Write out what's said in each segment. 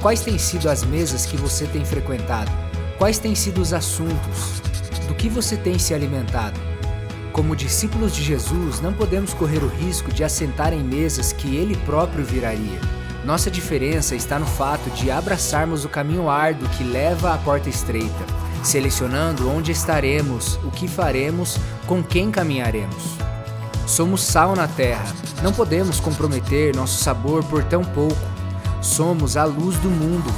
Quais têm sido as mesas que você tem frequentado? Quais têm sido os assuntos? Do que você tem se alimentado? Como discípulos de Jesus, não podemos correr o risco de assentar em mesas que Ele próprio viraria. Nossa diferença está no fato de abraçarmos o caminho árduo que leva à porta estreita, selecionando onde estaremos, o que faremos, com quem caminharemos. Somos sal na terra, não podemos comprometer nosso sabor por tão pouco. Somos a luz do mundo,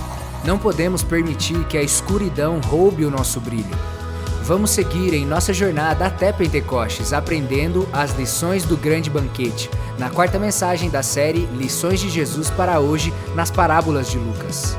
não podemos permitir que a escuridão roube o nosso brilho. Vamos seguir em nossa jornada até Pentecostes, aprendendo as lições do grande banquete, na quarta mensagem da série Lições de Jesus para hoje, nas parábolas de Lucas.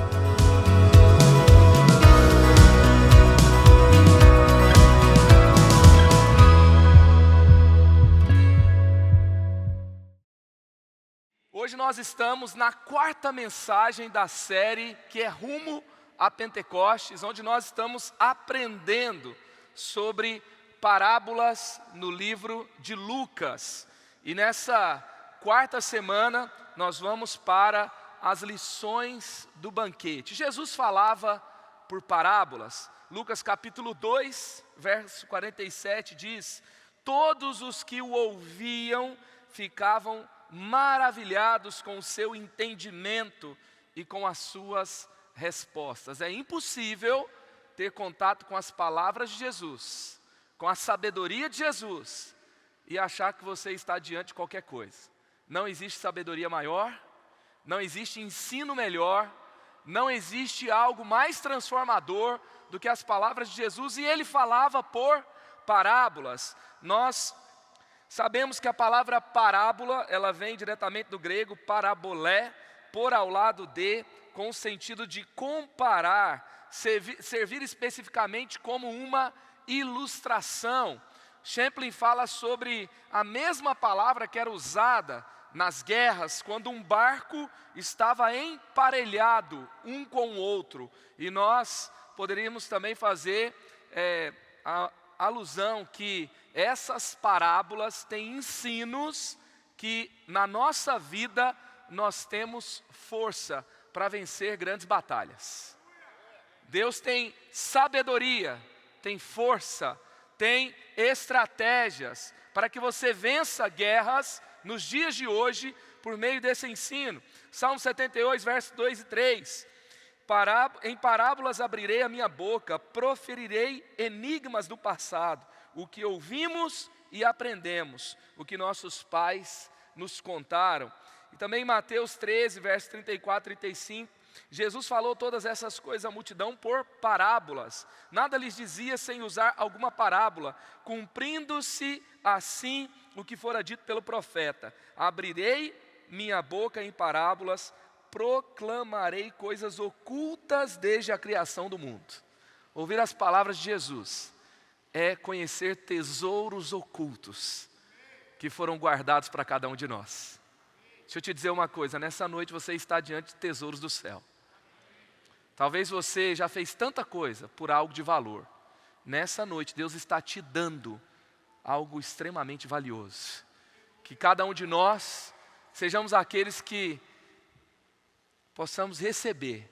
Hoje nós estamos na quarta mensagem da série que é Rumo a Pentecostes, onde nós estamos aprendendo sobre parábolas no livro de Lucas. E nessa quarta semana nós vamos para as lições do banquete. Jesus falava por parábolas. Lucas capítulo 2, verso 47 diz: todos os que o ouviam ficavam maravilhados com o seu entendimento e com as suas respostas. É impossível ter contato com as palavras de Jesus, com a sabedoria de Jesus, e achar que você está diante de qualquer coisa. Não existe sabedoria maior, não existe ensino melhor, não existe algo mais transformador do que as palavras de Jesus, e ele falava por parábolas. Nós sabemos que a palavra parábola, ela vem diretamente do grego parabolé, por ao lado de, com o sentido de comparar, servir especificamente como uma ilustração. Champlin fala sobre a mesma palavra que era usada nas guerras, quando um barco estava emparelhado um com o outro. E nós poderíamos também fazer a alusão que essas parábolas têm ensinos que na nossa vida nós temos força para vencer grandes batalhas. Deus tem sabedoria, tem força, tem estratégias para que você vença guerras nos dias de hoje por meio desse ensino. Salmo 78, versos 2 e 3. Em parábolas abrirei a minha boca, proferirei enigmas do passado, o que ouvimos e aprendemos, o que nossos pais nos contaram. E também em Mateus 13, versos 34 e 35, Jesus falou todas essas coisas à multidão por parábolas. Nada lhes dizia sem usar alguma parábola, cumprindo-se assim o que fora dito pelo profeta: abrirei minha boca em parábolas, proclamarei coisas ocultas desde a criação do mundo. Ouvir as palavras de Jesus é conhecer tesouros ocultos que foram guardados para cada um de nós. Deixa eu te dizer uma coisa, nessa noite você está diante de tesouros do céu. Talvez você já fez tanta coisa por algo de valor. Nessa noite Deus está te dando algo extremamente valioso. Que cada um de nós sejamos aqueles que possamos receber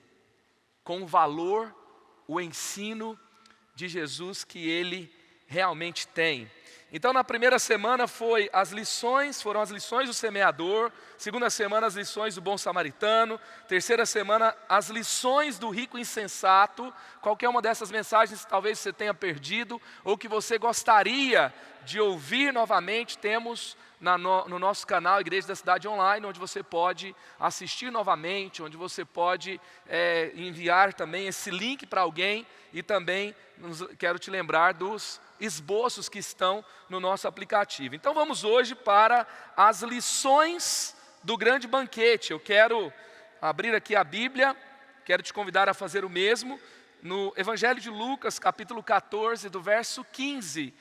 com valor o ensino de Jesus que Ele realmente tem. Então na primeira semana foram as lições do semeador. Segunda semana as lições do bom samaritano. Terceira semana as lições do rico insensato. Qualquer uma dessas mensagens talvez você tenha perdido, ou que você gostaria de ouvir novamente, temos no nosso canal Igreja da Cidade Online, onde você pode assistir novamente, onde você pode enviar também esse link para alguém. E também quero te lembrar dos esboços que estão no nosso aplicativo. Então vamos hoje para as lições do grande banquete. Eu quero abrir aqui a Bíblia, quero te convidar a fazer o mesmo. No Evangelho de Lucas, capítulo 14, do verso 15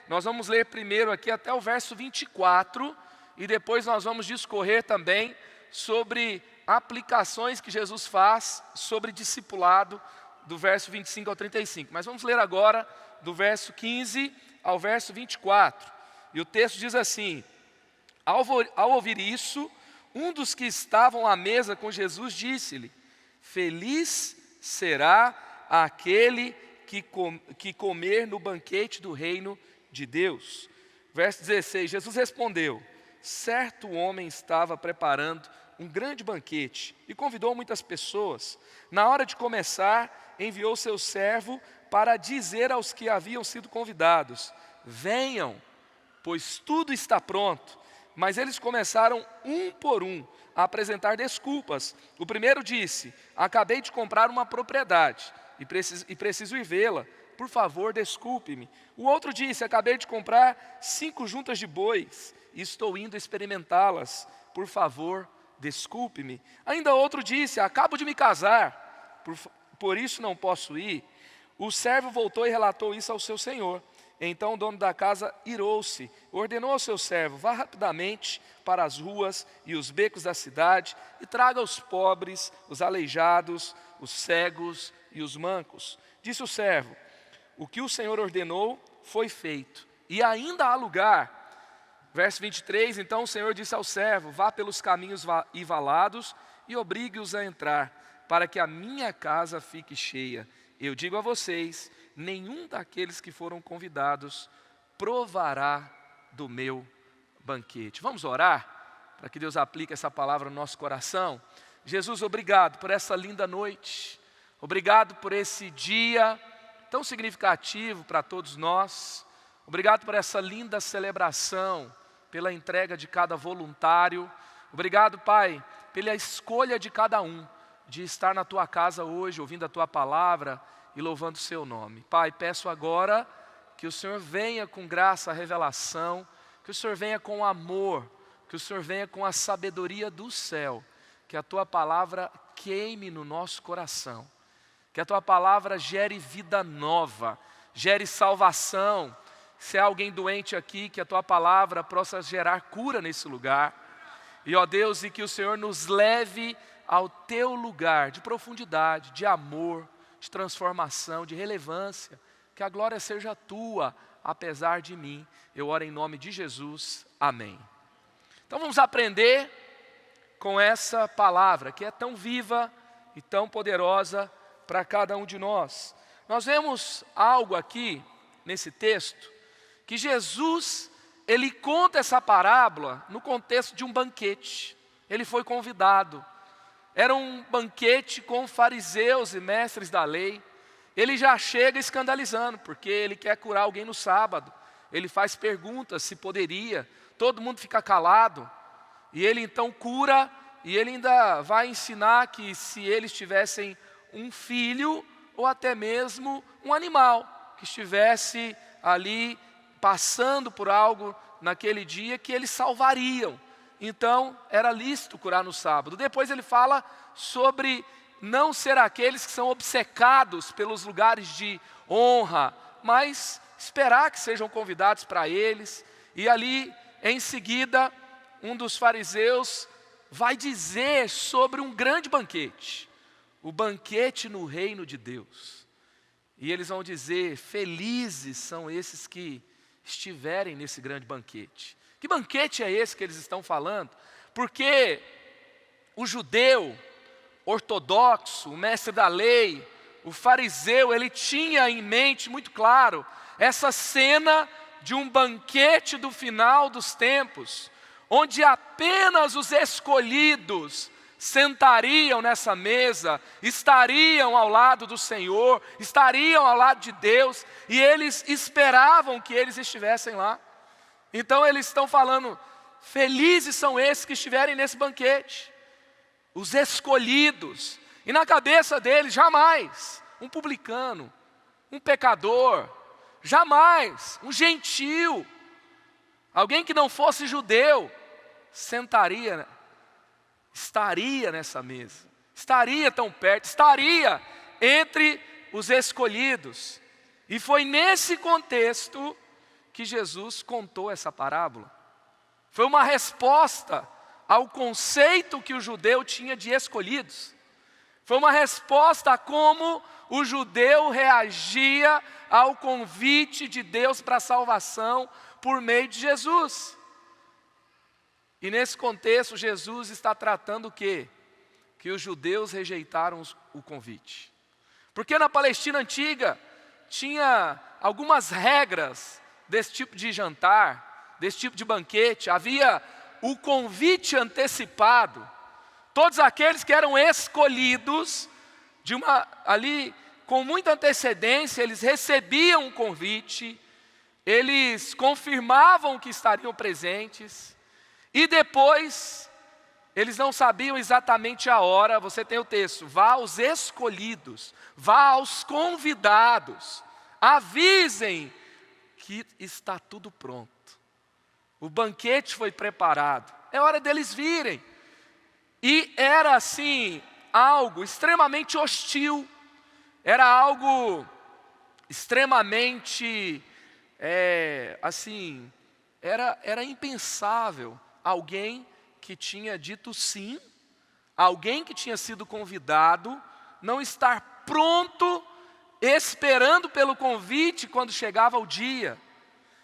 nós vamos ler primeiro aqui até o verso 24, e depois nós vamos discorrer também sobre aplicações que Jesus faz sobre discipulado, do verso 25 ao 35. Mas vamos ler agora do verso 15 ao verso 24. E o texto diz assim: ao ouvir isso, um dos que estavam à mesa com Jesus disse-lhe: Feliz será aquele que comer no banquete do reino de Deus. Verso 16, Jesus respondeu: certo homem estava preparando um grande banquete e convidou muitas pessoas. Na hora de começar, enviou seu servo para dizer aos que haviam sido convidados: venham, pois tudo está pronto. Mas eles começaram um por um a apresentar desculpas. O primeiro disse: acabei de comprar uma propriedade e preciso ir vê-la. Por favor, desculpe-me. O outro disse: acabei de comprar 5 juntas de bois e estou indo experimentá-las. Por favor, desculpe-me. Ainda outro disse: acabo de me casar, por isso não posso ir. O servo voltou e relatou isso ao seu senhor. Então o dono da casa irou-se, ordenou ao seu servo: vá rapidamente para as ruas e os becos da cidade e traga os pobres, os aleijados, os cegos e os mancos. Disse o servo: o que o Senhor ordenou foi feito, e ainda há lugar. Verso 23, então o Senhor disse ao servo: vá pelos caminhos e valados e obrigue-os a entrar, para que a minha casa fique cheia. Eu digo a vocês, nenhum daqueles que foram convidados provará do meu banquete. Vamos orar, para que Deus aplique essa palavra no nosso coração. Jesus, obrigado por essa linda noite. Obrigado por esse dia tão significativo para todos nós. Obrigado por essa linda celebração, pela entrega de cada voluntário. Obrigado, Pai, pela escolha de cada um de estar na Tua casa hoje, ouvindo a Tua palavra e louvando o Seu nome. Pai, peço agora que o Senhor venha com graça, revelação, que o Senhor venha com amor, que o Senhor venha com a sabedoria do céu, que a Tua palavra queime no nosso coração, que a Tua palavra gere vida nova, gere salvação. Se há alguém doente aqui, que a Tua palavra possa gerar cura nesse lugar. E ó Deus, e que o Senhor nos leve ao Teu lugar de profundidade, de amor, de transformação, de relevância. Que a glória seja Tua, apesar de mim. Eu oro em nome de Jesus. Amém. Então vamos aprender com essa palavra, que é tão viva e tão poderosa para cada um de nós. Nós vemos algo aqui, nesse texto, que Jesus, Ele conta essa parábola no contexto de um banquete. Ele foi convidado. Era um banquete com fariseus e mestres da lei. Ele já chega escandalizando, porque ele quer curar alguém no sábado. Ele faz perguntas se poderia, todo mundo fica calado. E ele então cura, e ele ainda vai ensinar que se eles tivessem um filho, ou até mesmo um animal, que estivesse ali passando por algo naquele dia, que eles salvariam. Então, era lícito curar no sábado. Depois ele fala sobre não ser aqueles que são obcecados pelos lugares de honra, mas esperar que sejam convidados para eles. E ali, em seguida, um dos fariseus vai dizer sobre um grande banquete, o banquete no reino de Deus. E eles vão dizer: felizes são esses que estiverem nesse grande banquete. Que banquete é esse que eles estão falando? Porque o judeu ortodoxo, o mestre da lei, o fariseu, ele tinha em mente muito claro essa cena de um banquete do final dos tempos, onde apenas os escolhidos sentariam nessa mesa, estariam ao lado do Senhor, estariam ao lado de Deus, e eles esperavam que eles estivessem lá. Então eles estão falando: felizes são esses que estiverem nesse banquete, os escolhidos. E na cabeça deles, jamais um publicano, um pecador, jamais um gentil, alguém que não fosse judeu, estaria nessa mesa, estaria tão perto, estaria entre os escolhidos. E foi nesse contexto que Jesus contou essa parábola. Foi uma resposta ao conceito que o judeu tinha de escolhidos. Foi uma resposta a como o judeu reagia ao convite de Deus para a salvação por meio de Jesus. E nesse contexto, Jesus está tratando o quê? que os judeus rejeitaram o convite. Porque na Palestina antiga tinha algumas regras desse tipo de jantar, desse tipo de banquete. Havia o convite antecipado. Todos aqueles que eram escolhidos ali com muita antecedência, eles recebiam um convite, eles confirmavam que estariam presentes, e depois eles não sabiam exatamente a hora. Você tem o texto: vá aos escolhidos, vá aos convidados, avisem que está tudo pronto. O banquete foi preparado, é hora deles virem. E era assim, algo extremamente hostil, era algo extremamente, era impensável alguém que tinha dito sim, alguém que tinha sido convidado, não estar pronto, esperando pelo convite quando chegava o dia.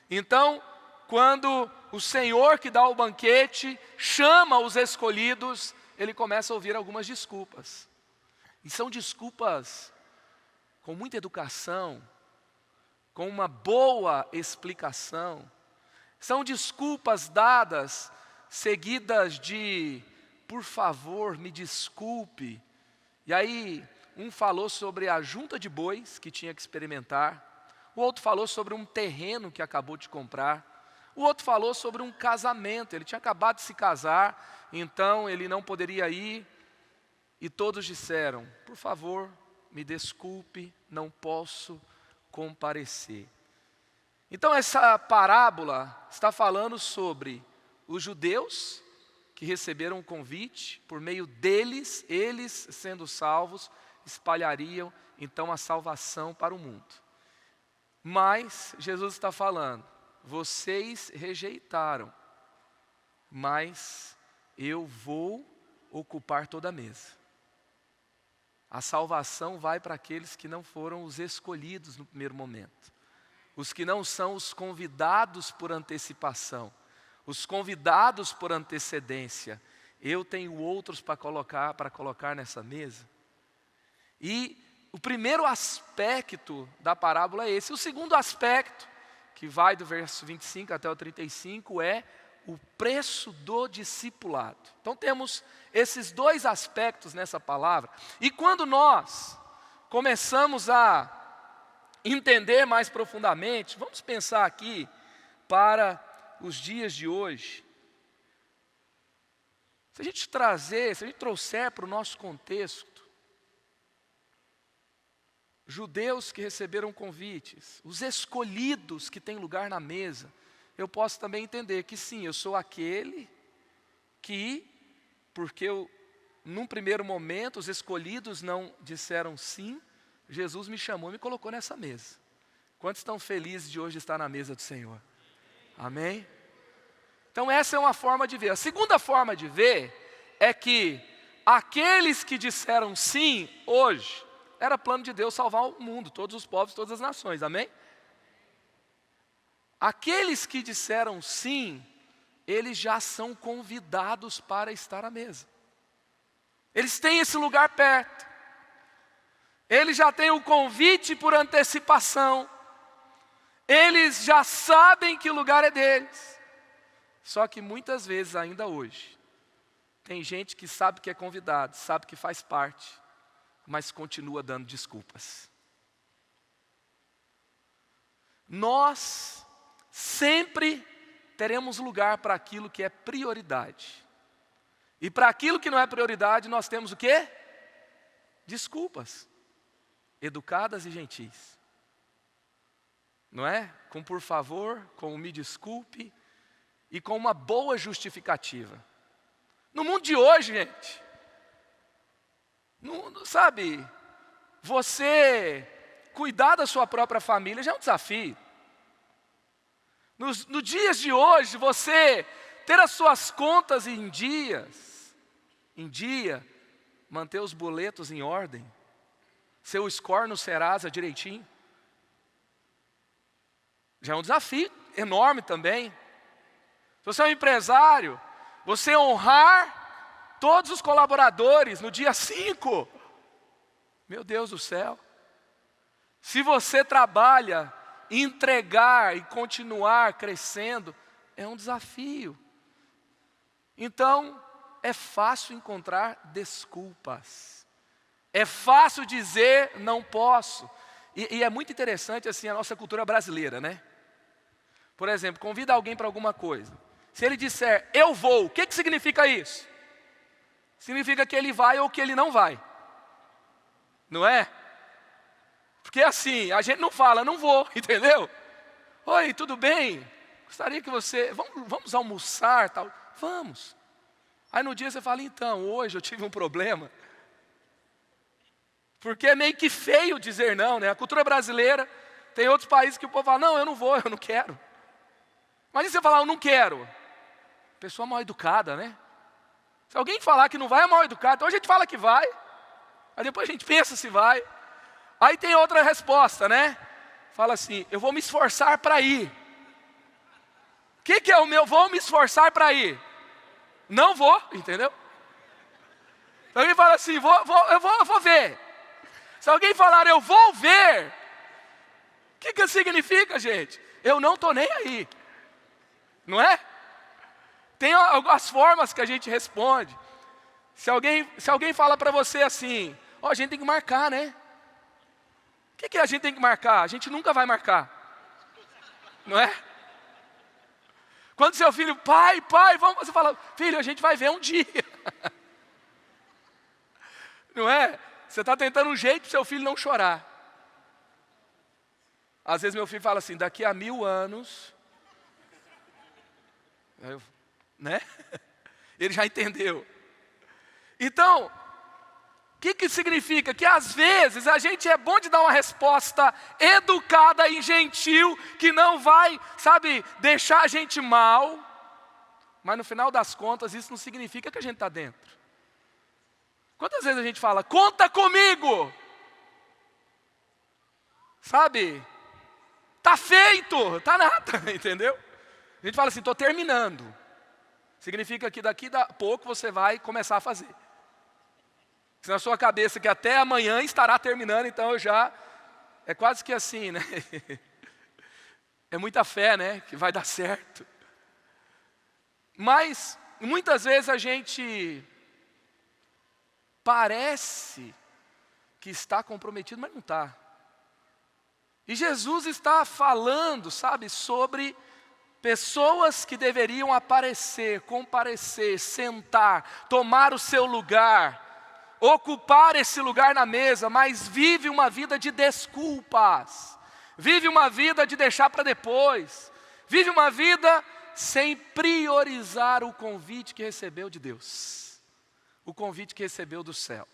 Então, quando o Senhor que dá o banquete chama os escolhidos, ele começa a ouvir algumas desculpas. E são desculpas com muita educação, com uma boa explicação. São desculpas dadas, seguidas de, por favor, me desculpe. E aí, um falou sobre a junta de bois que tinha que experimentar. O outro falou sobre um terreno que acabou de comprar. O outro falou sobre um casamento, ele tinha acabado de se casar, então ele não poderia ir. E todos disseram: por favor, me desculpe, não posso comparecer. Então essa parábola está falando sobre os judeus que receberam o convite, por meio deles, eles sendo salvos, espalhariam então a salvação para o mundo. Mas Jesus está falando: vocês rejeitaram, mas eu vou ocupar toda a mesa. A salvação vai para aqueles que não foram os escolhidos no primeiro momento. Os que não são os convidados por antecipação, os convidados por antecedência. Eu tenho outros para colocar nessa mesa. E o primeiro aspecto da parábola é esse. O segundo aspecto, que vai do verso 25 até o 35, é o preço do discipulado. Então temos esses dois aspectos nessa palavra. E quando nós começamos a entender mais profundamente, vamos pensar aqui para os dias de hoje. Se a gente trouxer para o nosso contexto, judeus que receberam convites, os escolhidos que têm lugar na mesa, eu posso também entender que sim, eu sou aquele que, porque num primeiro momento os escolhidos não disseram sim, Jesus me chamou e me colocou nessa mesa. Quantos estão felizes de hoje estar na mesa do Senhor? Amém? Então essa é uma forma de ver. A segunda forma de ver é que aqueles que disseram sim hoje, era plano de Deus salvar o mundo, todos os povos, todas as nações, amém? Aqueles que disseram sim, eles já são convidados para estar à mesa. Eles têm esse lugar perto. Eles já têm o convite por antecipação. Eles já sabem que o lugar é deles. Só que muitas vezes, ainda hoje, tem gente que sabe que é convidado, sabe que faz parte, mas continua dando desculpas. Nós sempre teremos lugar para aquilo que é prioridade. E para aquilo que não é prioridade, nós temos o quê? Desculpas. Educadas e gentis. Não é? Com por favor, com me desculpe e com uma boa justificativa. No mundo de hoje, gente, sabe, você cuidar da sua própria família já é um desafio. Nos dias de hoje, você ter as suas contas em dia, manter os boletos em ordem, seu score no Serasa direitinho, já é um desafio enorme também. Se você é um empresário, você honrar todos os colaboradores no dia 5. Meu Deus do céu. Se você trabalha, entregar e continuar crescendo, é um desafio. Então, é fácil encontrar desculpas. É fácil dizer não posso. E é muito interessante assim a nossa cultura brasileira, né? Por exemplo, convida alguém para alguma coisa. Se ele disser, eu vou, o que significa isso? Significa que ele vai ou que ele não vai. Não é? Porque assim, a gente não fala, não vou, entendeu? Oi, tudo bem? Gostaria que você, vamos almoçar, tal. Vamos. Aí no dia você fala, então, hoje eu tive um problema. Porque é meio que feio dizer não, né? A cultura brasileira, tem outros países que o povo fala, não, eu não vou, eu não quero. Mas e você falar, eu não quero? Pessoa mal educada, né? Se alguém falar que não vai, é mal educado. Então a gente fala que vai, aí depois a gente pensa se vai. Aí tem outra resposta, né? Fala assim, eu vou me esforçar para ir. O que é o meu vou me esforçar para ir? Não vou, entendeu? Se alguém fala assim, eu vou ver. Se alguém falar, eu vou ver. O que significa, gente? Eu não estou nem aí. Não é? Tem algumas formas que a gente responde. Se alguém fala para você assim, ó, a gente tem que marcar, né? O que a gente tem que marcar? A gente nunca vai marcar. Não é? Quando seu filho, pai, vamos, você fala, filho, a gente vai ver um dia. Não é? Você está tentando um jeito para seu filho não chorar. Às vezes meu filho fala assim, daqui a 1000 anos, né? Ele já entendeu. Então, o que significa? Que às vezes a gente é bom de dar uma resposta educada e gentil, que não vai, sabe, deixar a gente mal, mas no final das contas isso não significa que a gente está dentro. Quantas vezes a gente fala, conta comigo, sabe, tá feito, tá nada, entendeu? A gente fala assim, estou terminando, significa que daqui a pouco você vai começar a fazer. Se na sua cabeça que até amanhã estará terminando, então é quase que assim, né? É muita fé, né? Que vai dar certo. Mas, muitas vezes a gente parece que está comprometido, mas não está. E Jesus está falando, sabe, sobre pessoas que deveriam aparecer, comparecer, sentar, tomar o seu lugar, ocupar esse lugar na mesa, mas vive uma vida de desculpas, vive uma vida de deixar para depois, vive uma vida sem priorizar o convite que recebeu de Deus, o convite que recebeu do céu.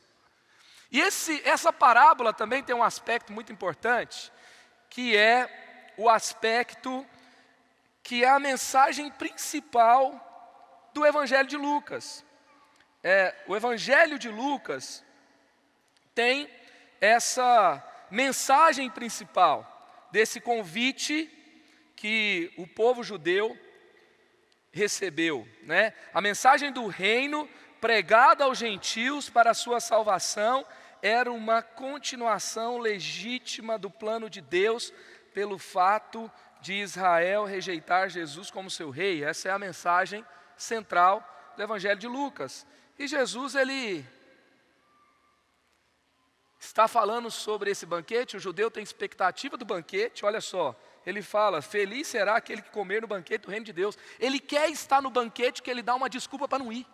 E essa parábola também tem um aspecto muito importante, que é o aspecto que é a mensagem principal do Evangelho de Lucas. O Evangelho de Lucas tem essa mensagem principal desse convite que o povo judeu recebeu, né? A mensagem do reino pregada aos gentios para a sua salvação era uma continuação legítima do plano de Deus pelo fato de Israel rejeitar Jesus como seu rei. Essa é a mensagem central do Evangelho de Lucas. E Jesus, ele está falando sobre esse banquete, o judeu tem expectativa do banquete, olha só, ele fala, feliz será aquele que comer no banquete do reino de Deus. Ele quer estar no banquete que ele dá uma desculpa para não ir.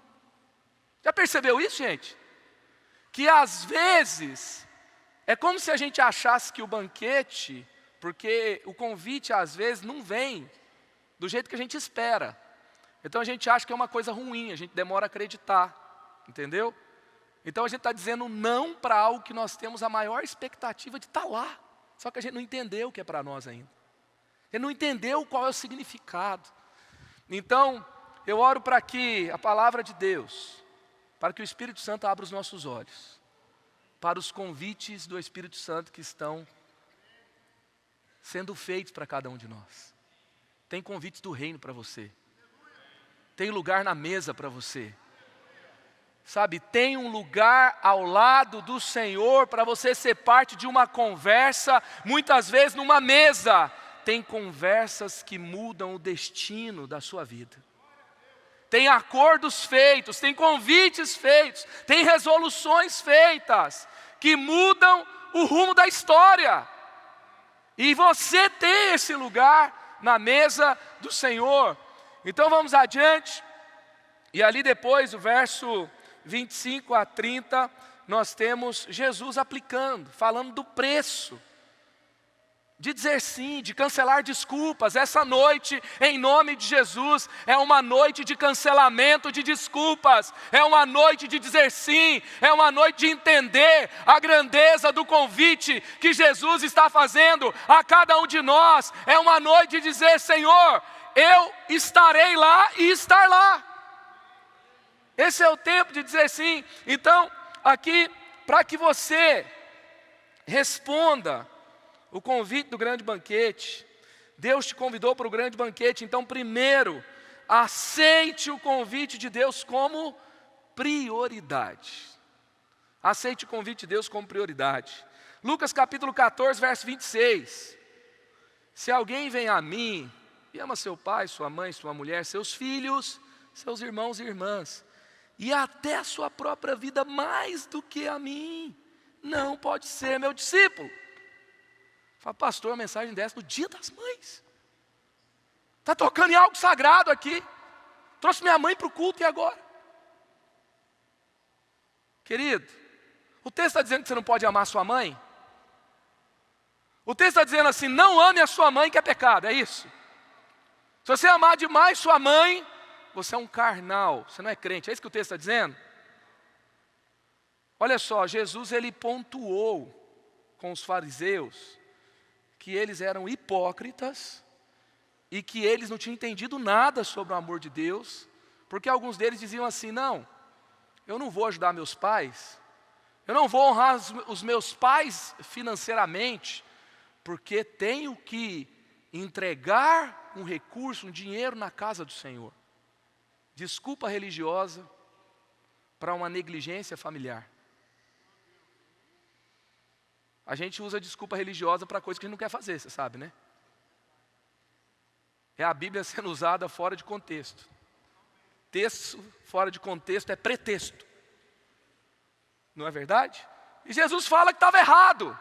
Já percebeu isso, gente? Que às vezes, é como se a gente achasse que o banquete, porque o convite às vezes não vem do jeito que a gente espera. Então a gente acha que é uma coisa ruim, a gente demora a acreditar. Entendeu? Então a gente está dizendo não para algo que nós temos a maior expectativa de estar lá. Só que a gente não entendeu o que é para nós ainda. A gente não entendeu qual é o significado. Então, eu oro para que a palavra de Deus, para que o Espírito Santo abra os nossos olhos, para os convites do Espírito Santo que estão sendo feitos para cada um de nós. Tem convites do reino para você. Tem lugar na mesa para você. Sabe, tem um lugar ao lado do Senhor para você ser parte de uma conversa, muitas vezes numa mesa. Tem conversas que mudam o destino da sua vida. Tem acordos feitos, tem convites feitos, tem resoluções feitas que mudam o rumo da história. E você tem esse lugar na mesa do Senhor. Então vamos adiante. E ali depois, o verso 25 a 30, nós temos Jesus aplicando, falando do preço, de dizer sim, de cancelar desculpas. Essa noite, em nome de Jesus, é uma noite de cancelamento de desculpas, é uma noite de dizer sim, é uma noite de entender a grandeza do convite que Jesus está fazendo a cada um de nós. É uma noite de dizer: Senhor, eu estarei lá e estar lá. Esse é o tempo de dizer sim. Então, aqui, para que você responda o convite do grande banquete, Deus te convidou para o grande banquete. Então, primeiro, aceite o convite de Deus como prioridade. Aceite o convite de Deus como prioridade. Lucas capítulo 14, verso 26. Se alguém vem a mim e ama seu pai, sua mãe, sua mulher, seus filhos, seus irmãos e irmãs, e até a sua própria vida mais do que a mim, não pode ser meu discípulo. Fala: pastor, a mensagem dessa no dia das mães. Está tocando em algo sagrado aqui. Trouxe minha mãe para o culto e agora? Querido, o texto está dizendo que você não pode amar sua mãe? O texto está dizendo assim: não ame a sua mãe, que é pecado, é isso? Se você amar demais sua mãe, você é um carnal, você não é crente. É isso que o texto está dizendo? Olha só, Jesus ele pontuou com os fariseus que eles eram hipócritas e que eles não tinham entendido nada sobre o amor de Deus, porque alguns deles diziam assim: não, eu não vou ajudar meus pais, eu não vou honrar os meus pais financeiramente, porque tenho que entregar um recurso, um dinheiro na casa do Senhor. Desculpa religiosa para uma negligência familiar. A gente usa desculpa religiosa para coisa que a gente não quer fazer, você sabe, né? É a Bíblia sendo usada fora de contexto. Texto fora de contexto é pretexto. Não é verdade? E Jesus fala que estava errado.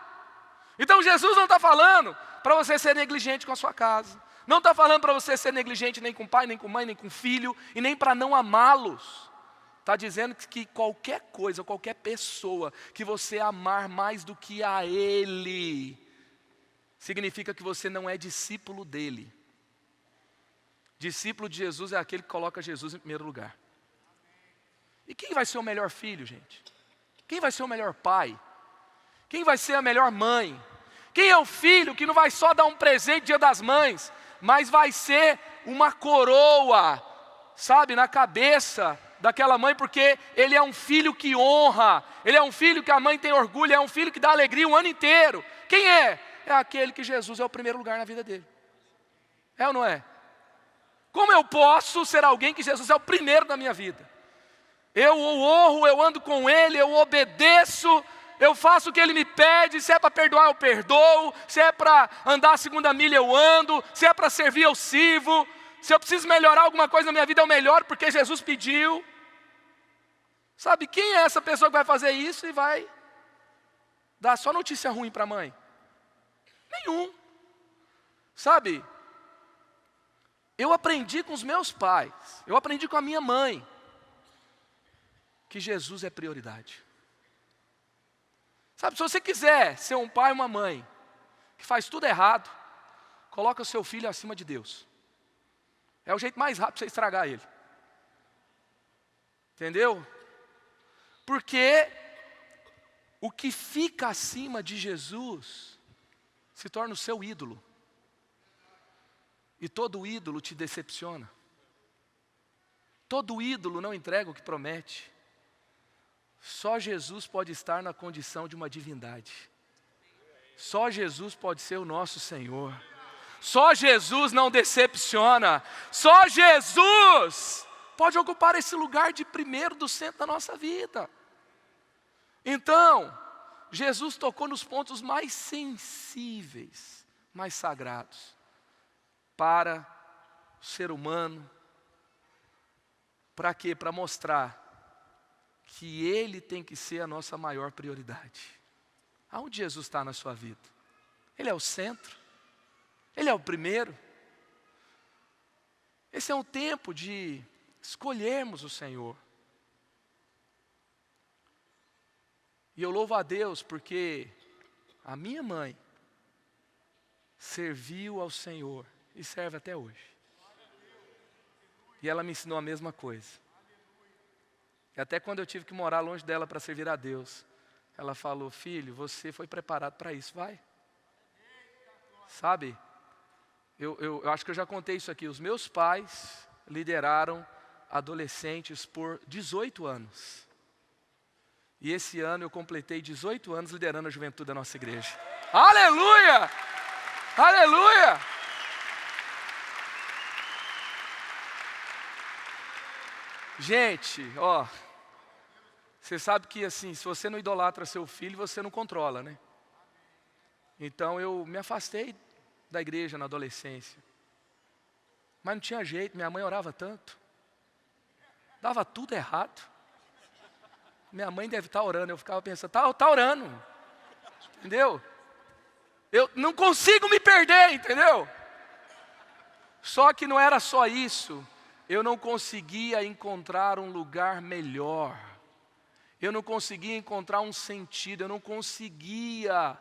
Então Jesus não está falando para você ser negligente com a sua casa. Não está falando para você ser negligente nem com pai, nem com mãe, nem com filho, e nem para não amá-los. Está dizendo que qualquer coisa, qualquer pessoa que você amar mais do que a Ele, significa que você não é discípulo dEle. Discípulo de Jesus é aquele que coloca Jesus em primeiro lugar. E quem vai ser o melhor filho, gente? Quem vai ser o melhor pai? Quem vai ser a melhor mãe? Quem é o filho que não vai só dar um presente dia das mães, mas vai ser uma coroa, sabe, na cabeça daquela mãe, porque ele é um filho que honra, ele é um filho que a mãe tem orgulho, é um filho que dá alegria o ano inteiro. Quem é? É aquele que Jesus é o primeiro lugar na vida dele. É ou não é? Como eu posso ser alguém que Jesus é o primeiro da minha vida? Eu o honro, eu ando com ele, eu obedeço, eu faço o que ele me pede. Se é para perdoar, eu perdoo. Se é para andar a segunda milha, eu ando. Se é para servir, eu sirvo. Se eu preciso melhorar alguma coisa na minha vida, eu melhoro porque Jesus pediu. Sabe, quem é essa pessoa que vai fazer isso e vai dar só notícia ruim para a mãe? Nenhum. Sabe, eu aprendi com os meus pais, eu aprendi com a minha mãe, que Jesus é prioridade. Sabe, se você quiser ser um pai ou uma mãe que faz tudo errado, coloca o seu filho acima de Deus. É o jeito mais rápido de você estragar ele. Entendeu? Porque o que fica acima de Jesus se torna o seu ídolo. E todo ídolo te decepciona. Todo ídolo não entrega o que promete. Só Jesus pode estar na condição de uma divindade. Só Jesus pode ser o nosso Senhor. Só Jesus não decepciona. Só Jesus pode ocupar esse lugar de primeiro do centro da nossa vida. Então, Jesus tocou nos pontos mais sensíveis, mais sagrados, para o ser humano. Para quê? Para mostrar que Ele tem que ser a nossa maior prioridade. Aonde Jesus está na sua vida? Ele é o centro? Ele é o primeiro? Esse é um tempo de escolhermos o Senhor. E eu louvo a Deus porque a minha mãe serviu ao Senhor e serve até hoje. E ela me ensinou a mesma coisa. E até quando eu tive que morar longe dela para servir a Deus, ela falou: filho, você foi preparado para isso, vai. Sabe, eu acho que eu já contei isso aqui. Os meus pais lideraram adolescentes por 18 anos. E esse ano eu completei 18 anos liderando a juventude da nossa igreja. Aleluia! Aleluia! Gente, ó, você sabe que assim, se você não idolatra seu filho, você não controla, né? Então eu me afastei da igreja na adolescência. Mas não tinha jeito, minha mãe orava tanto. Dava tudo errado. Minha mãe deve estar orando, eu ficava pensando, tá orando. Entendeu? Eu não consigo me perder, entendeu? Só que não era só isso. Eu não conseguia encontrar um lugar melhor. Eu não conseguia encontrar um sentido. Eu não conseguia.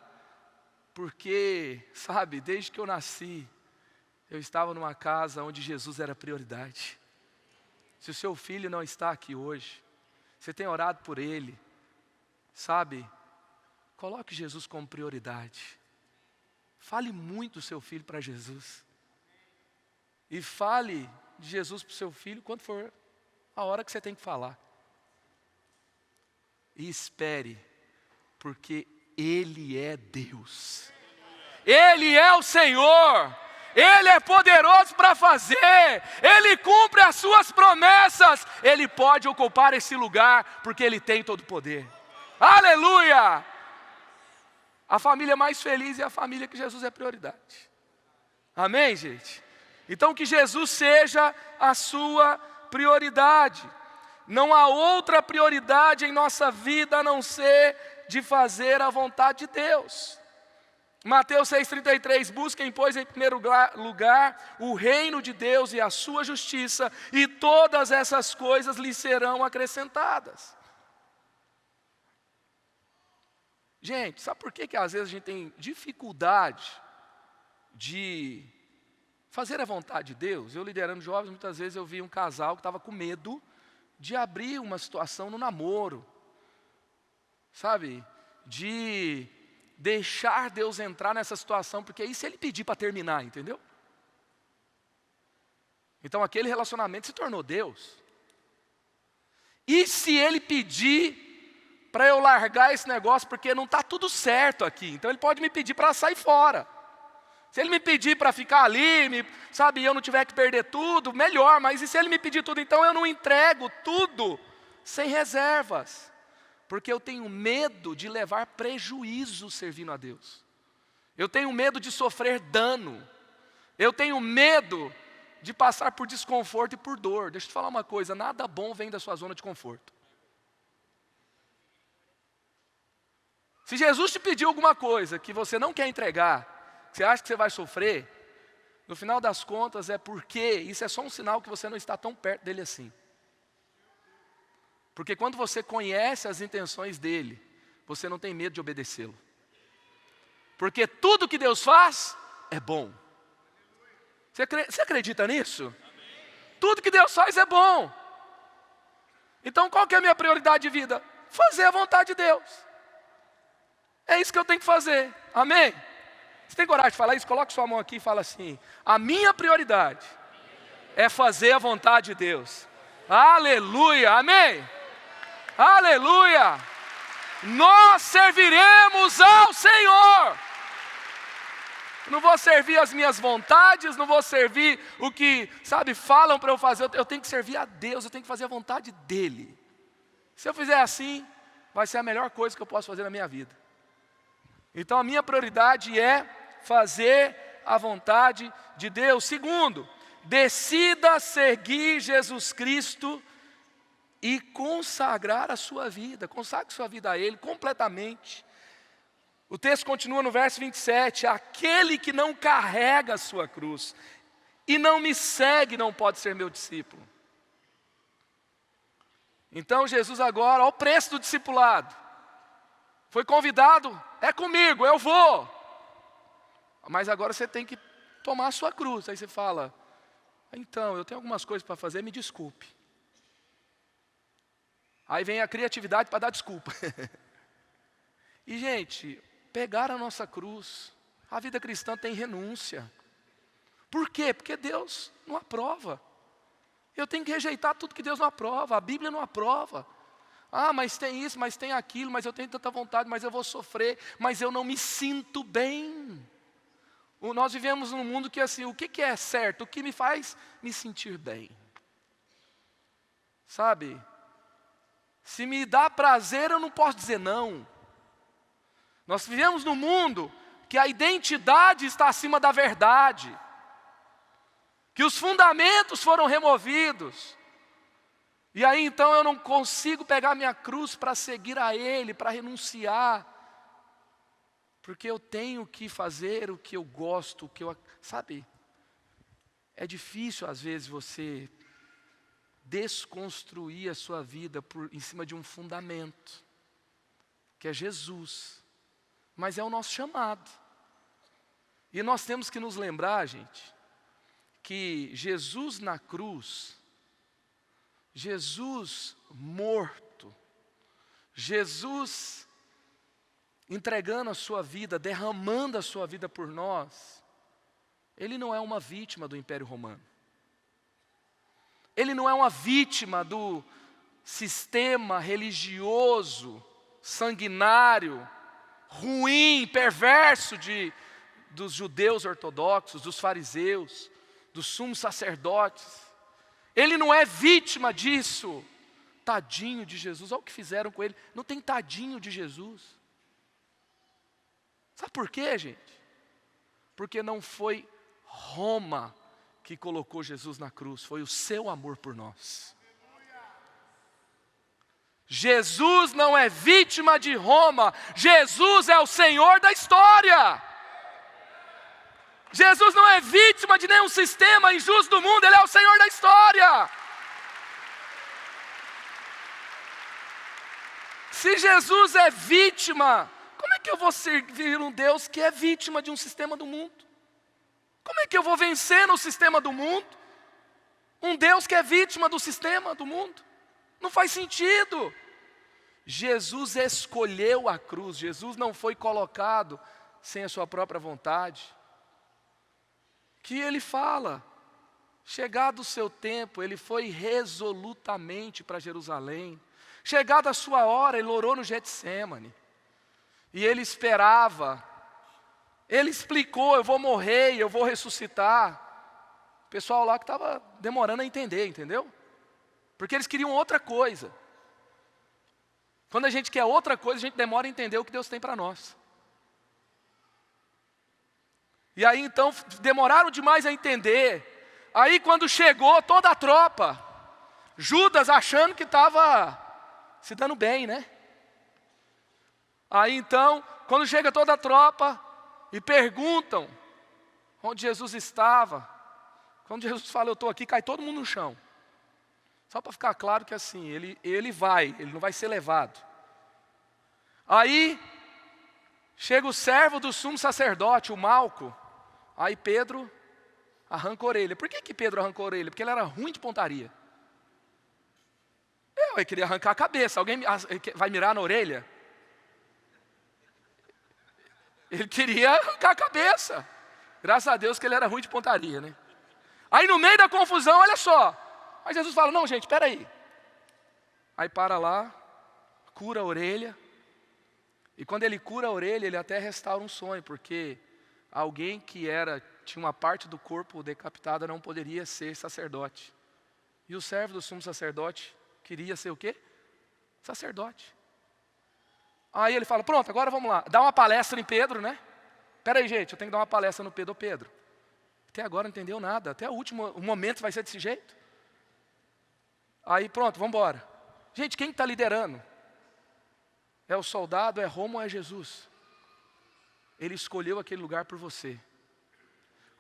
Porque, sabe, desde que eu nasci, eu estava numa casa onde Jesus era prioridade. Se o seu filho não está aqui hoje, você tem orado por ele, sabe, coloque Jesus como prioridade. Fale muito do seu filho para Jesus. E fale de Jesus para o seu filho quando for a hora que você tem que falar. E espere, porque Ele é Deus. Ele é o Senhor. Ele é poderoso para fazer. Ele cumpre as suas promessas. Ele pode ocupar esse lugar, porque Ele tem todo o poder. Aleluia! A família mais feliz é a família que Jesus é prioridade. Amém, gente? Então que Jesus seja a sua prioridade. Não há outra prioridade em nossa vida a não ser de fazer a vontade de Deus. Mateus 6,33, busquem, pois, em primeiro lugar o reino de Deus e a sua justiça, e todas essas coisas lhe serão acrescentadas. Gente, sabe por que às vezes a gente tem dificuldade de fazer a vontade de Deus? Eu liderando jovens, muitas vezes eu vi um casal que estava com medo de abrir uma situação no namoro, sabe, de deixar Deus entrar nessa situação, porque aí se Ele pedir para terminar, entendeu? Então aquele relacionamento se tornou Deus. E se Ele pedir para eu largar esse negócio, porque não está tudo certo aqui, então Ele pode me pedir para sair fora. Se Ele me pedir para ficar ali, sabe, eu não tiver que perder tudo, melhor, mas e se Ele me pedir tudo, então eu não entrego tudo, sem reservas. Porque eu tenho medo de levar prejuízo servindo a Deus. Eu tenho medo de sofrer dano. Eu tenho medo de passar por desconforto e por dor. Deixa eu te falar uma coisa, nada bom vem da sua zona de conforto. Se Jesus te pediu alguma coisa que você não quer entregar, que você acha que você vai sofrer, no final das contas é porque isso é só um sinal que você não está tão perto dele assim. Porque quando você conhece as intenções dele, você não tem medo de obedecê-lo. Porque tudo que Deus faz é bom. Você acredita nisso? Tudo que Deus faz é bom. Então qual que é a minha prioridade de vida? Fazer a vontade de Deus. É isso que eu tenho que fazer. Amém? Você tem coragem de falar isso? Coloque sua mão aqui e fala assim: a minha prioridade é fazer a vontade de Deus. Aleluia, amém? Aleluia! Nós serviremos ao Senhor. Não vou servir as minhas vontades, não vou servir o que, falam para eu fazer. Eu tenho que servir a Deus, eu tenho que fazer a vontade dEle. Se eu fizer assim, vai ser a melhor coisa que eu posso fazer na minha vida. Então a minha prioridade é fazer a vontade de Deus. Segundo, decida seguir Jesus Cristo e consagrar a sua vida. Consagre sua vida a Ele completamente. O texto continua no verso 27, aquele que não carrega a sua cruz e não me segue não pode ser meu discípulo. Então Jesus agora, olha o preço do discipulado. Foi convidado, é comigo, eu vou. Mas agora você tem que tomar a sua cruz. Aí você fala, então, eu tenho algumas coisas para fazer, me desculpe. Aí vem a criatividade para dar desculpa. E gente, pegar a nossa cruz, a vida cristã tem renúncia. Por quê? Porque Deus não aprova. Eu tenho que rejeitar tudo que Deus não aprova, a Bíblia não aprova. Mas tem isso, mas tem aquilo, mas eu tenho tanta vontade, mas eu vou sofrer, mas eu não me sinto bem. Nós vivemos num mundo que assim, o que é certo? O que me faz me sentir bem? Se me dá prazer, eu não posso dizer não. Nós vivemos num mundo que a identidade está acima da verdade, que os fundamentos foram removidos, e aí então eu não consigo pegar minha cruz para seguir a Ele, para renunciar, porque eu tenho que fazer o que eu gosto, o que eu... É difícil às vezes você desconstruir a sua vida em cima de um fundamento, que é Jesus. Mas é o nosso chamado. E nós temos que nos lembrar, gente, que Jesus na cruz, Jesus morto, Jesus entregando a sua vida, derramando a sua vida por nós, Ele não é uma vítima do Império Romano. Ele não é uma vítima do sistema religioso, sanguinário, ruim, perverso dos judeus ortodoxos, dos fariseus, dos sumos sacerdotes. Ele não é vítima disso. Tadinho de Jesus, olha o que fizeram com ele. Não tem tadinho de Jesus. Sabe por quê, gente? Porque não foi Roma que colocou Jesus na cruz, foi o seu amor por nós. Jesus não é vítima de Roma, Jesus é o Senhor da história. Jesus não é vítima de nenhum sistema injusto do mundo, Ele é o Senhor da história. Se Jesus é vítima, como é que eu vou servir um Deus que é vítima de um sistema do mundo? Como é que eu vou vencer no sistema do mundo um Deus que é vítima do sistema do mundo? Não faz sentido. Jesus escolheu a cruz, Jesus não foi colocado sem a sua própria vontade. Que Ele fala, chegado o seu tempo, Ele foi resolutamente para Jerusalém. Chegada a sua hora, Ele orou no Getsêmani. E Ele esperava. Ele explicou, eu vou morrer, eu vou ressuscitar. O pessoal lá que estava demorando a entender, entendeu? Porque eles queriam outra coisa. Quando a gente quer outra coisa, a gente demora a entender o que Deus tem para nós. E aí então, demoraram demais a entender. Aí quando chegou toda a tropa, Judas achando que estava se dando bem, né? Aí então, quando chega toda a tropa e perguntam onde Jesus estava, quando Jesus fala, eu estou aqui, cai todo mundo no chão. Só para ficar claro que assim, ele não vai ser levado. Aí, chega o servo do sumo sacerdote, o Malco. Aí Pedro arranca a orelha. Por que Pedro arrancou a orelha? Porque ele era ruim de pontaria. Ele queria arrancar a cabeça. Alguém vai mirar na orelha? Ele queria arrancar a cabeça. Graças a Deus que ele era ruim de pontaria, né? Aí no meio da confusão, olha só. Aí Jesus fala, não gente, espera aí. Aí para lá, cura a orelha. E quando ele cura a orelha, ele até restaura um sonho, porque alguém que tinha uma parte do corpo decapitada não poderia ser sacerdote. E o servo do sumo sacerdote queria ser o quê? Sacerdote. Aí ele fala, pronto, agora vamos lá. Dá uma palestra em Pedro, né? Espera aí, gente, eu tenho que dar uma palestra no Pedro. Pedro, até agora não entendeu nada. Até o momento vai ser desse jeito. Aí pronto, vamos embora. Gente, quem está liderando? É o soldado, é Roma ou é Jesus? Ele escolheu aquele lugar por você.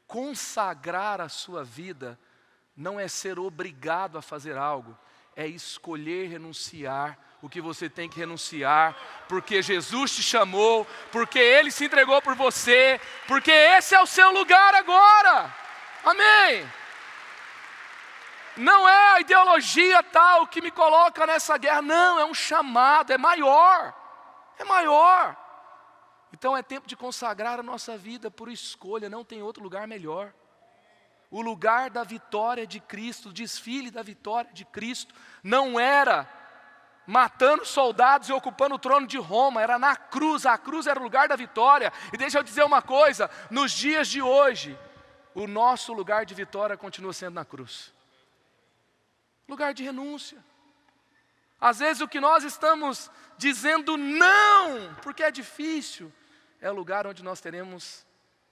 Consagrar a sua vida não é ser obrigado a fazer algo, é escolher renunciar o que você tem que renunciar, porque Jesus te chamou, porque Ele se entregou por você, porque esse é o seu lugar agora. Amém? Não é a ideologia tal que me coloca nessa guerra, não, é um chamado, é maior. Então é tempo de consagrar a nossa vida por escolha, não tem outro lugar melhor. O lugar da vitória de Cristo, o desfile da vitória de Cristo, não era matando soldados e ocupando o trono de Roma, era na cruz, a cruz era o lugar da vitória. E deixa eu dizer uma coisa, nos dias de hoje, o nosso lugar de vitória continua sendo na cruz. Lugar de renúncia. Às vezes o que nós estamos dizendo não, porque é difícil, é o lugar onde nós teremos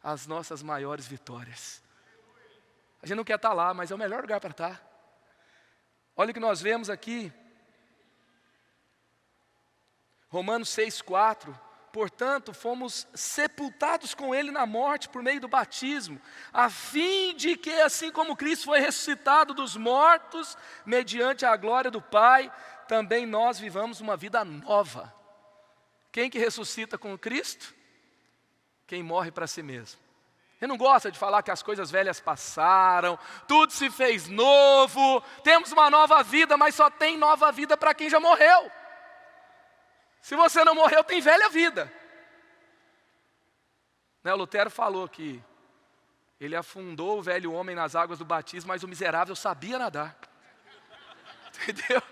as nossas maiores vitórias. A gente não quer estar lá, mas é o melhor lugar para estar. Olha o que nós vemos aqui. Romanos 6,4. Portanto, fomos sepultados com Ele na morte por meio do batismo, a fim de que, assim como Cristo foi ressuscitado dos mortos, mediante a glória do Pai, também nós vivamos uma vida nova. Quem que ressuscita com Cristo? Quem morre para si mesmo. Ele não gosta de falar que as coisas velhas passaram, tudo se fez novo, temos uma nova vida, mas só tem nova vida para quem já morreu. Se você não morreu, tem velha vida. Né, o Lutero falou que ele afundou o velho homem nas águas do batismo, mas o miserável sabia nadar. Entendeu?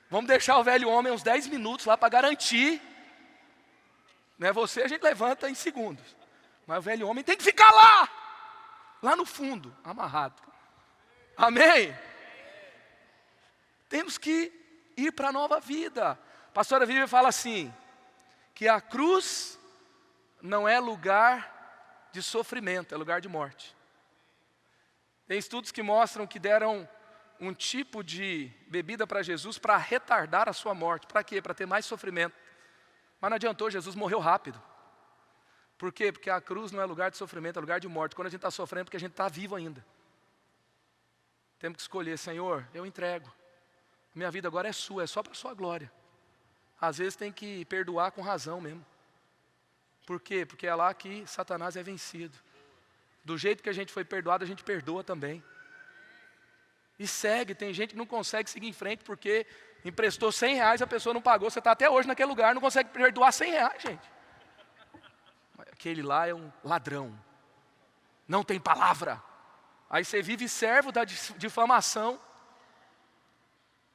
Vamos deixar o velho homem uns 10 minutos lá para garantir. Né, você a gente levanta em segundos. Mas o velho homem tem que ficar lá no fundo, amarrado. Amém? Temos que ir para a nova vida. A pastora Vivian fala assim, que a cruz não é lugar de sofrimento, é lugar de morte. Tem estudos que mostram que deram um tipo de bebida para Jesus para retardar a sua morte. Para quê? Para ter mais sofrimento. Mas não adiantou, Jesus morreu rápido. Por quê? Porque a cruz não é lugar de sofrimento, é lugar de morte. Quando a gente está sofrendo, é porque a gente está vivo ainda. Temos que escolher, Senhor, eu entrego. Minha vida agora é sua, é só para a sua glória. Às vezes tem que perdoar com razão mesmo. Por quê? Porque é lá que Satanás é vencido. Do jeito que a gente foi perdoado, a gente perdoa também. E segue, tem gente que não consegue seguir em frente porque emprestou R$100, a pessoa não pagou, você está até hoje naquele lugar, não consegue perdoar R$100, gente. Aquele lá é um ladrão, não tem palavra. Aí você vive servo da difamação,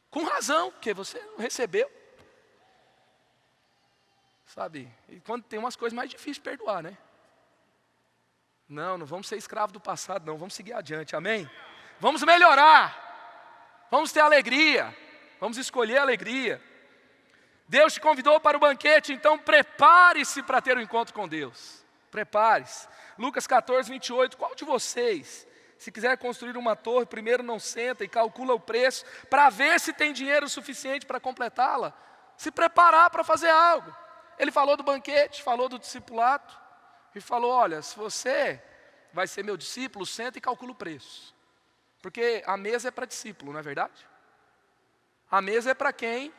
com razão, porque você não recebeu. Sabe, e quando tem umas coisas mais difíceis de perdoar, né? Não vamos ser escravos do passado, não, vamos seguir adiante, amém? Vamos melhorar, vamos ter alegria, vamos escolher a alegria. Deus te convidou para o banquete, então prepare-se para ter um encontro com Deus. Prepare-se. Lucas 14, 28, qual de vocês, se quiser construir uma torre, primeiro não senta e calcula o preço, para ver se tem dinheiro suficiente para completá-la? Se preparar para fazer algo. Ele falou do banquete, falou do discipulado, e falou, olha, se você vai ser meu discípulo, senta e calcula o preço. Porque a mesa é para discípulo, não é verdade? A mesa é para quem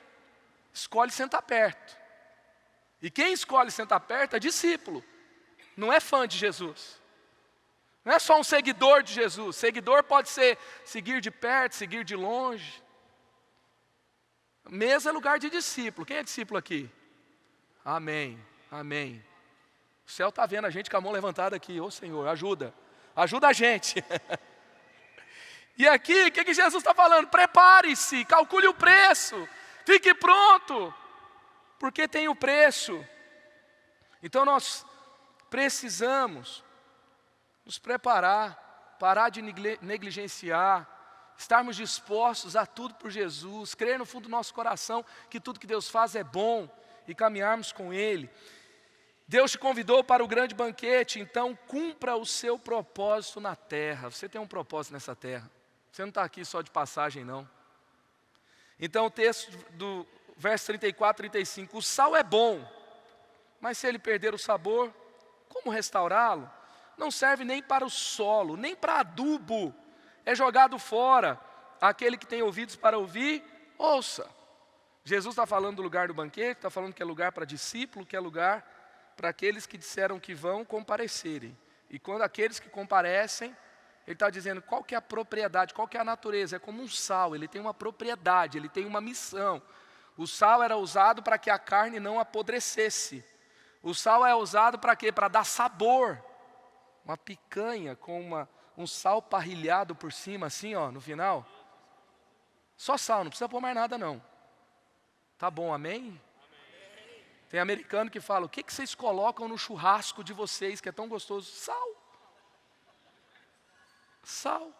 escolhe sentar perto. E quem escolhe sentar perto é discípulo. Não é fã de Jesus. Não é só um seguidor de Jesus. Seguidor pode ser seguir de perto, seguir de longe. Mesa é lugar de discípulo. Quem é discípulo aqui? Amém, amém. O céu está vendo a gente com a mão levantada aqui. Ô Senhor, ajuda. Ajuda a gente. E aqui, o que Jesus está falando? Prepare-se, calcule o preço. Fique pronto, porque tem o preço. Então nós precisamos nos preparar, parar de negligenciar, estarmos dispostos a tudo por Jesus, crer no fundo do nosso coração que tudo que Deus faz é bom e caminharmos com Ele. Deus te convidou para o grande banquete, então cumpra o seu propósito na terra. Você tem um propósito nessa terra, você não está aqui só de passagem não. Então o texto do verso 34 e 35, o sal é bom, mas se ele perder o sabor, como restaurá-lo? Não serve nem para o solo, nem para adubo, é jogado fora. Aquele que tem ouvidos para ouvir, ouça. Jesus está falando do lugar do banquete, está falando que é lugar para discípulo, que é lugar para aqueles que disseram que vão comparecerem. E quando aqueles que comparecem, ele está dizendo qual que é a propriedade, qual que é a natureza. É como um sal, ele tem uma propriedade, ele tem uma missão. O sal era usado para que a carne não apodrecesse. O sal é usado para quê? Para dar sabor. Uma picanha com um sal parrilhado por cima, assim, ó, no final. Só sal, não precisa pôr mais nada não. Tá bom, amém? Tem americano que fala, o que vocês colocam no churrasco de vocês que é tão gostoso? Sal. Sal.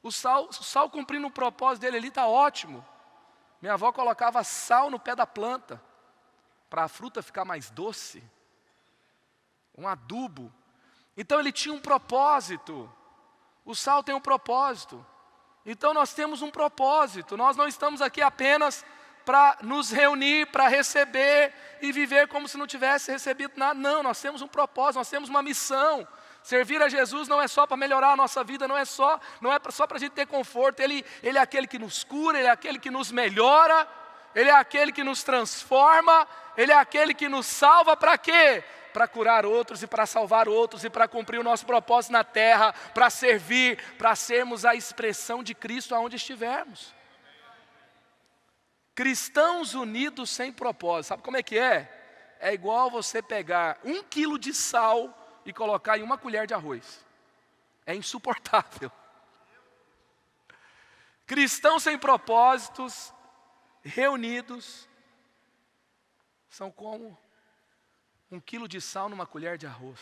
O sal cumprindo o propósito dele ali está ótimo. Minha avó colocava sal no pé da planta, para a fruta ficar mais doce. Um adubo. Então ele tinha um propósito. O sal tem um propósito. Então nós temos um propósito. Nós não estamos aqui apenas para nos reunir, para receber e viver como se não tivesse recebido nada. Não, nós temos um propósito, nós temos uma missão. Servir a Jesus não é só para melhorar a nossa vida, não é só para a gente ter conforto. Ele é aquele que nos cura, Ele é aquele que nos melhora, Ele é aquele que nos transforma, Ele é aquele que nos salva para quê? Para curar outros e para salvar outros e para cumprir o nosso propósito na terra, para servir, para sermos a expressão de Cristo aonde estivermos. Cristãos unidos sem propósito, sabe como é que é? É igual você pegar 1 quilo de sal e colocar em 1 colher de arroz. É insuportável. Cristãos sem propósitos, reunidos, são como 1 quilo de sal numa colher de arroz.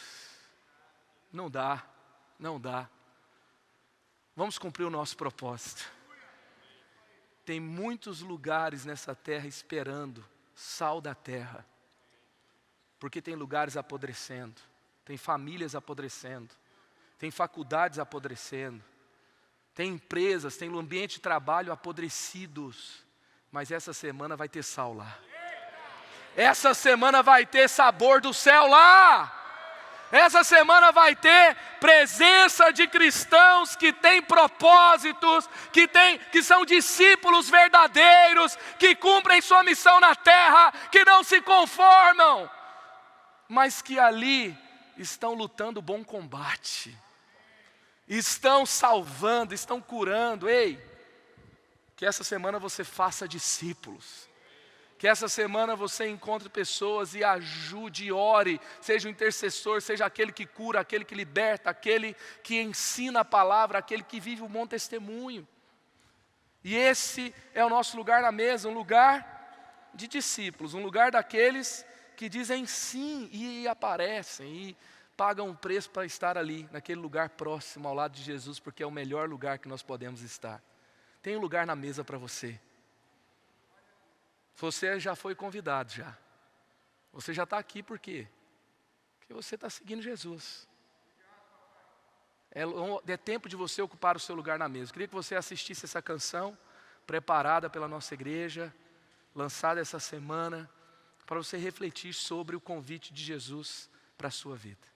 Não dá, não dá. Vamos cumprir o nosso propósito. Tem muitos lugares nessa terra esperando sal da terra. Porque tem lugares apodrecendo, tem famílias apodrecendo, tem faculdades apodrecendo, tem empresas, tem um ambiente de trabalho apodrecidos. Mas essa semana vai ter sal lá. Essa semana vai ter sabor do céu lá. Essa semana vai ter presença de cristãos que têm propósitos, que são discípulos verdadeiros, que cumprem sua missão na terra, que não se conformam, mas que ali estão lutando o bom combate, estão salvando, estão curando. Ei, que essa semana você faça discípulos. Que essa semana você encontre pessoas e ajude e ore, seja o intercessor, seja aquele que cura, aquele que liberta, aquele que ensina a palavra, aquele que vive um bom testemunho. E esse é o nosso lugar na mesa, um lugar de discípulos, um lugar daqueles que dizem sim e aparecem e pagam um preço para estar ali, naquele lugar próximo ao lado de Jesus, porque é o melhor lugar que nós podemos estar. Tem um lugar na mesa para você. Você já foi convidado já. Você já está aqui por quê? Porque você está seguindo Jesus. É tempo de você ocupar o seu lugar na mesa. Eu queria que você assistisse essa canção, preparada pela nossa igreja, lançada essa semana, para você refletir sobre o convite de Jesus para a sua vida.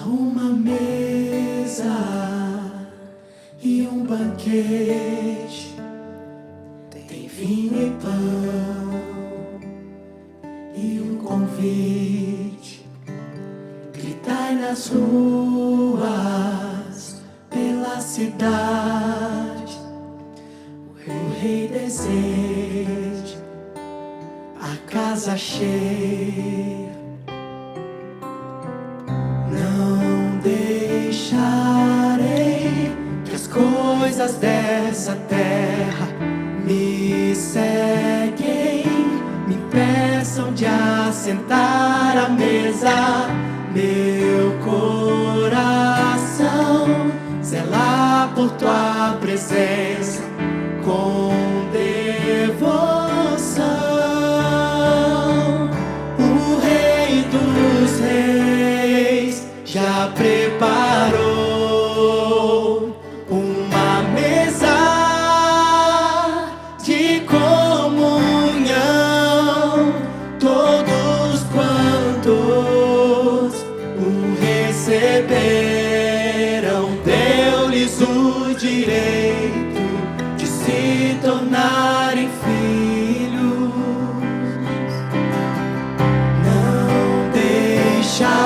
Uma mesa e um banquete, tem vinho e pão e um convite, grita vai nas ruas, pela cidade, o rei deseja a casa cheia. Não deixarei que as coisas dessa terra me seguem, me impeçam de assentar à mesa. Meu coração zela por tua presença com devoção. O Rei dos Reis já preparou uma mesa de comunhão. Todos quantos o receberam, deu-lhes o direito de se tornarem filhos. Não deixarei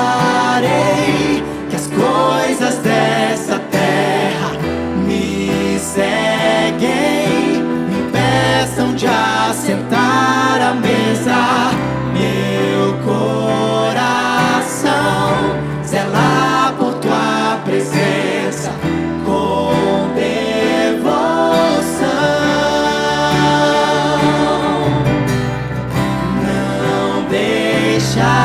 que as coisas dessa terra me seguem, me impeçam de assentar à mesa. Meu coração zela por tua presença com devoção. Não deixarei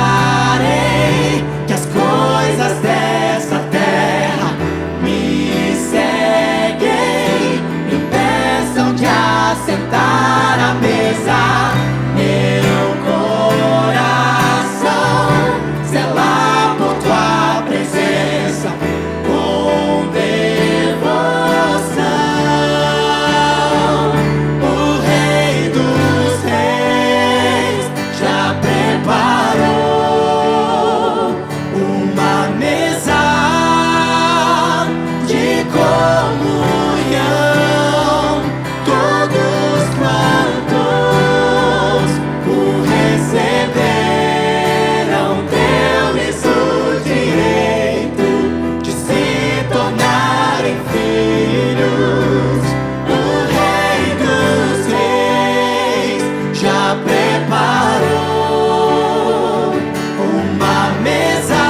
que as coisas dessa terra me seguem, me impeçam de assentar à mesa. Meu coração zela por tua presença com devoção. O Rei dos Reis já preparou uma mesa de comunhão. Todos quantos o receberam, deu-lhes o direito de se tornarem filhos. O Rei dos Reis já preparou uma mesa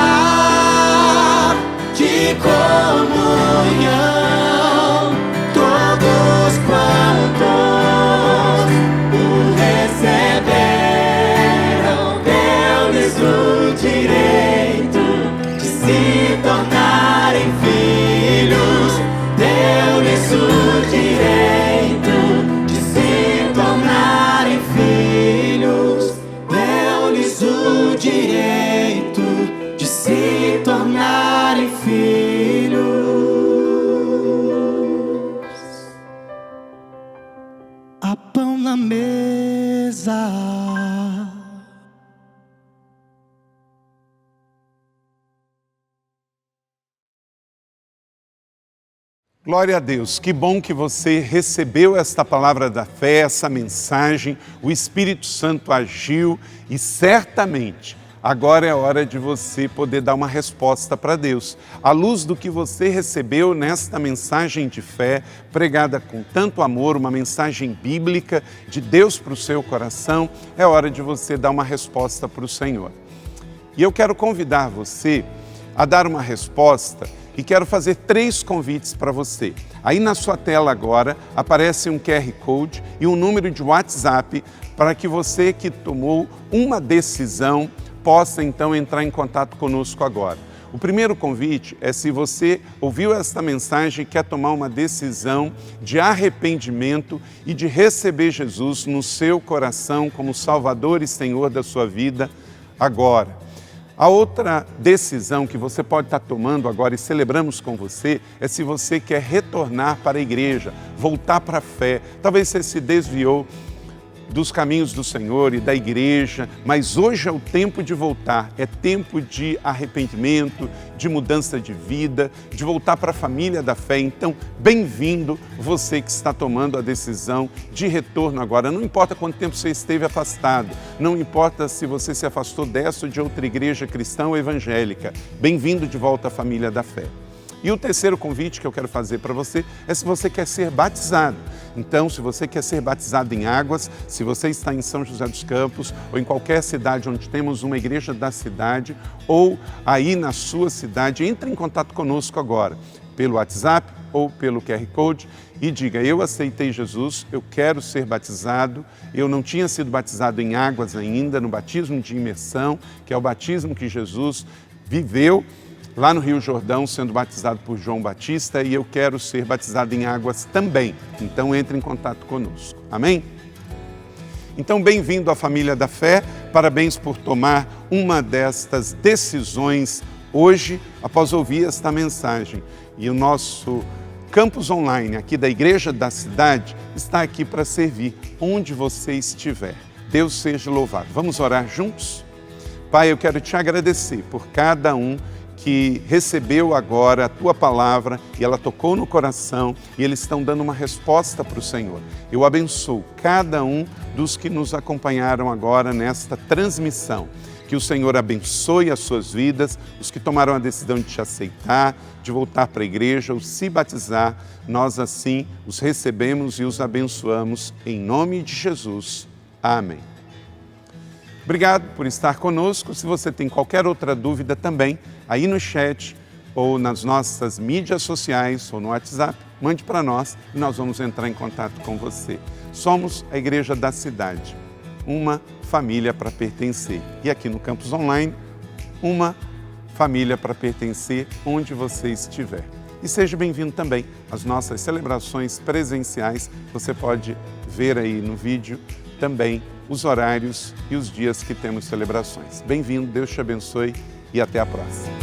de comunhão. Todos quantos o receberam, deu-lhes o direito de se tornarem filhos. Deu-lhes o direito de se tornarem filhos. Deu-lhes o direito de se tornarem filhos. Há pão na mesa. Glória a Deus, que bom que você recebeu esta palavra da fé, essa mensagem, o Espírito Santo agiu e certamente agora é hora de você poder dar uma resposta para Deus. À luz do que você recebeu nesta mensagem de fé, pregada com tanto amor, uma mensagem bíblica de Deus para o seu coração, é hora de você dar uma resposta para o Senhor. E eu quero convidar você a dar uma resposta e quero fazer 3 convites para você. Aí na sua tela agora aparece um QR Code e um número de WhatsApp para que você que tomou uma decisão possa então entrar em contato conosco agora. O primeiro convite é se você ouviu esta mensagem e quer tomar uma decisão de arrependimento e de receber Jesus no seu coração como Salvador e Senhor da sua vida agora. A outra decisão que você pode estar tomando agora e celebramos com você é se você quer retornar para a igreja, voltar para a fé. Talvez você se desviou dos caminhos do Senhor e da igreja, mas hoje é o tempo de voltar, é tempo de arrependimento, de mudança de vida, de voltar para a família da fé. Então, bem-vindo você que está tomando a decisão de retorno agora. Não importa quanto tempo você esteve afastado, não importa se você se afastou dessa ou de outra igreja cristã ou evangélica, bem-vindo de volta à família da fé. E o terceiro convite que eu quero fazer para você é se você quer ser batizado. Então, se você quer ser batizado em águas, se você está em São José dos Campos ou em qualquer cidade onde temos uma igreja da cidade ou aí na sua cidade, entre em contato conosco agora, pelo WhatsApp ou pelo QR Code e diga: eu aceitei Jesus, eu quero ser batizado, eu não tinha sido batizado em águas ainda, no batismo de imersão, que é o batismo que Jesus viveu lá no Rio Jordão, sendo batizado por João Batista, e eu quero ser batizado em águas também. Então entre em contato conosco. Amém? Então, bem-vindo à família da fé, parabéns por tomar uma destas decisões hoje, após ouvir esta mensagem. E o nosso campus online aqui da Igreja da Cidade está aqui para servir onde você estiver. Deus seja louvado. Vamos orar juntos? Pai, eu quero te agradecer por cada um que recebeu agora a Tua palavra e ela tocou no coração e eles estão dando uma resposta para o Senhor. Eu abençoo cada um dos que nos acompanharam agora nesta transmissão. Que o Senhor abençoe as suas vidas, os que tomaram a decisão de te aceitar, de voltar para a igreja ou se batizar, nós assim os recebemos e os abençoamos em nome de Jesus. Amém. Obrigado por estar conosco. Se você tem qualquer outra dúvida também, aí no chat ou nas nossas mídias sociais ou no WhatsApp, mande para nós e nós vamos entrar em contato com você. Somos a Igreja da Cidade, uma família para pertencer. E aqui no Campus Online, uma família para pertencer onde você estiver. E seja bem-vindo também às nossas celebrações presenciais. Você pode ver aí no vídeo também os horários e os dias que temos celebrações. Bem-vindo, Deus te abençoe e até a próxima.